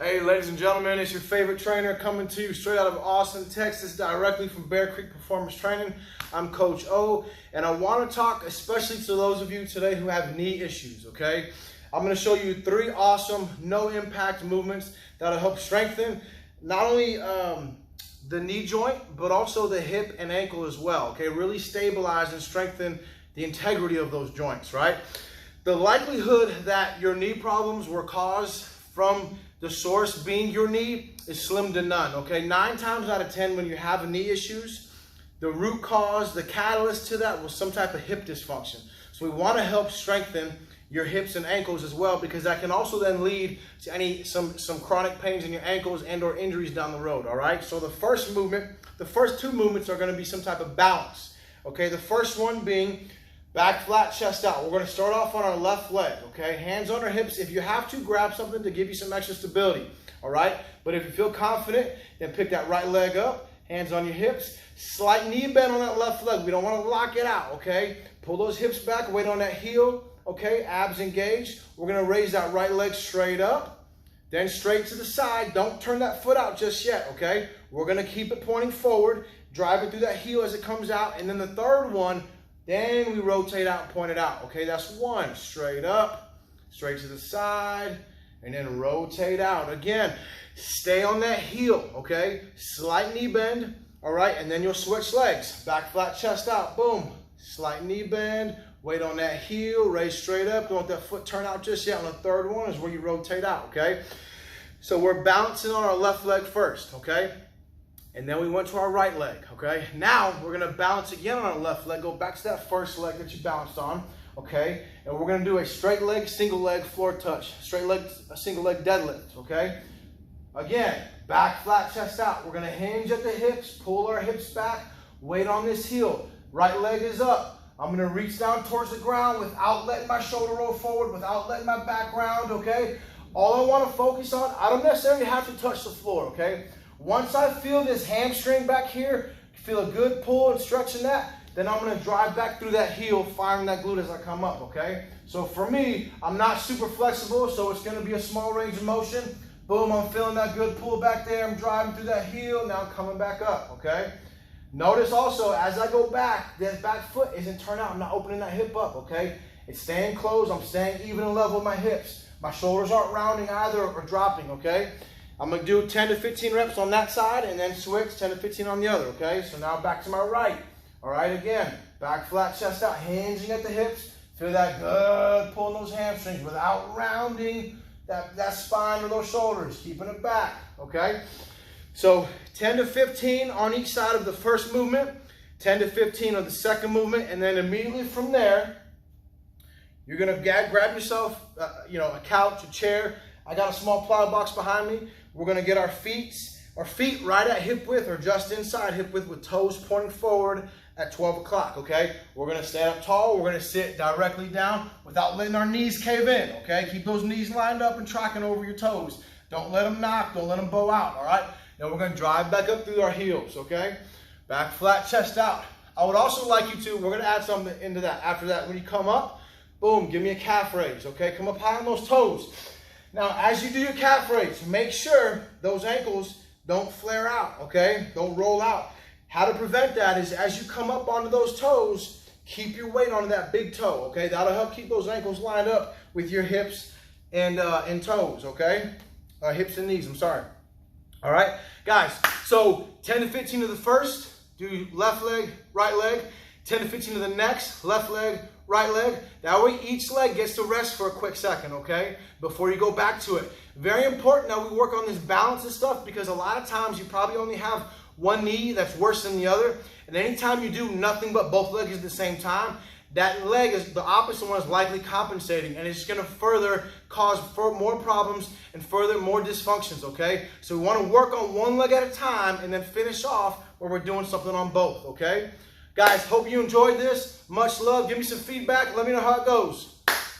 Hey, ladies and gentlemen, it's your favorite trainer coming to you straight out of Austin, Texas, directly from Bear Creek Performance Training. I'm Coach O, and I want to talk especially to those of you today who have knee issues, okay? I'm going to show you 3 awesome no-impact movements that'll help strengthen not only the knee joint, but also the hip and ankle as well, okay? Really stabilize and strengthen the integrity of those joints, right? The likelihood that your knee problems were caused from the source being your knee is slim to none, okay? 9 times out of 10 when you have knee issues, the root cause, the catalyst to that was some type of hip dysfunction. So we want to help strengthen your hips and ankles as well, because that can also then lead to some chronic pains in your ankles and or injuries down the road, all right? So the first two movements are going to be some type of balance, okay? The first one being back flat, chest out. We're going to start off on our left leg, okay? Hands on our hips. If you have to, grab something to give you some extra stability, all right? But if you feel confident, then pick that right leg up, hands on your hips. Slight knee bend on that left leg. We don't want to lock it out, okay? Pull those hips back, weight on that heel, okay? Abs engaged. We're going to raise that right leg straight up, then straight to the side. Don't turn that foot out just yet, okay? We're going to keep it pointing forward, drive it through that heel as it comes out, and then the third one, then we rotate out and point it out, okay? That's 1. Straight up, straight to the side, and then rotate out. Again, stay on that heel, okay? Slight knee bend, all right? And then you'll switch legs. Back flat, chest out, boom. Slight knee bend, weight on that heel, raise straight up. Don't let that foot turn out just yet. And the third one is where you rotate out, okay? So we're balancing on our left leg first, okay? And then we went to our right leg, okay? Now we're gonna balance again on our left leg, go back to that first leg that you balanced on, okay? And we're gonna do a straight leg, single leg floor touch, straight leg, a single leg deadlift, okay? Again, back flat, chest out. We're gonna hinge at the hips, pull our hips back, weight on this heel. Right leg is up. I'm gonna reach down towards the ground without letting my shoulder roll forward, without letting my back round, okay? All I wanna focus on, I don't necessarily have to touch the floor, okay? Once I feel this hamstring back here, feel a good pull and stretch in that, then I'm gonna drive back through that heel, firing that glute as I come up, okay? So for me, I'm not super flexible, so it's gonna be a small range of motion. Boom, I'm feeling that good pull back there. I'm driving through that heel, now I'm coming back up, okay? Notice also, as I go back, that back foot isn't turned out. I'm not opening that hip up, okay? It's staying closed. I'm staying even and level with my hips. My shoulders aren't rounding either or dropping, okay? I'm going to do 10 to 15 reps on that side and then switch 10 to 15 on the other, okay? So now back to my right. All right, again, back flat, chest out, hinging at the hips. Feel that good pull in those hamstrings without rounding that spine or those shoulders, keeping it back, okay? So 10 to 15 on each side of the first movement, 10 to 15 on the second movement, and then immediately from there, you're going to grab yourself, a couch, a chair. I got a small plow box behind me. We're going to get our feet right at hip width or just inside hip width with toes pointing forward at 12 o'clock, okay? We're going to stand up tall. We're going to sit directly down without letting our knees cave in, okay? Keep those knees lined up and tracking over your toes. Don't let them knock. Don't let them bow out, all right? Then we're going to drive back up through our heels, okay? Back flat, chest out. I would also like you to, we're going to add something into that. After that, when you come up, boom, give me a calf raise, okay? Come up high on those toes. Now, as you do your calf raise, make sure those ankles don't flare out, okay? Don't roll out. How to prevent that is as you come up onto those toes, keep your weight on that big toe, okay? That'll help keep those ankles lined up with your hips and toes, okay? Hips and knees, I'm sorry. All right, guys, so 10 to 15 of the first, do left leg, right leg. 10 to 15 of the next, left leg, right leg. That way each leg gets to rest for a quick second, okay? Before you go back to it. Very important that we work on this balance and stuff, because a lot of times you probably only have one knee that's worse than the other. And anytime you do nothing but both legs at the same time, that leg is the opposite one is likely compensating, and it's going to further cause more problems and further more dysfunctions, okay? So we want to work on one leg at a time and then finish off where we're doing something on both, okay? Guys, hope you enjoyed this. Much love. Give me some feedback. Let me know how it goes.